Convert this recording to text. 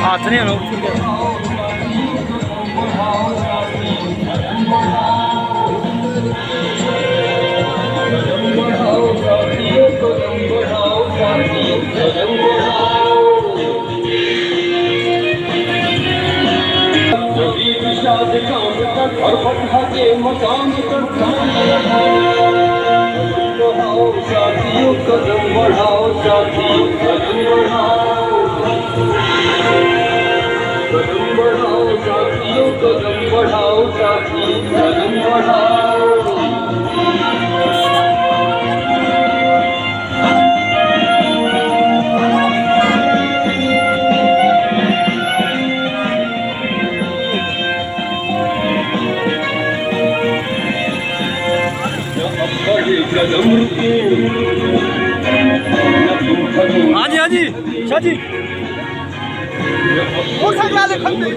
हाथ नहीं लो और बढ़ा के मकान तक बढ़ाओ साथियों, कदम बढ़ाओ साथियों, कदम बढ़ाओ, कदम बढ़ाओ साथियों, कदम बढ़ाओ साथियों, कदम बढ़ाओ। हाँ जी हाँ जी शाह जी मोटरसाइकिल वाले खंबे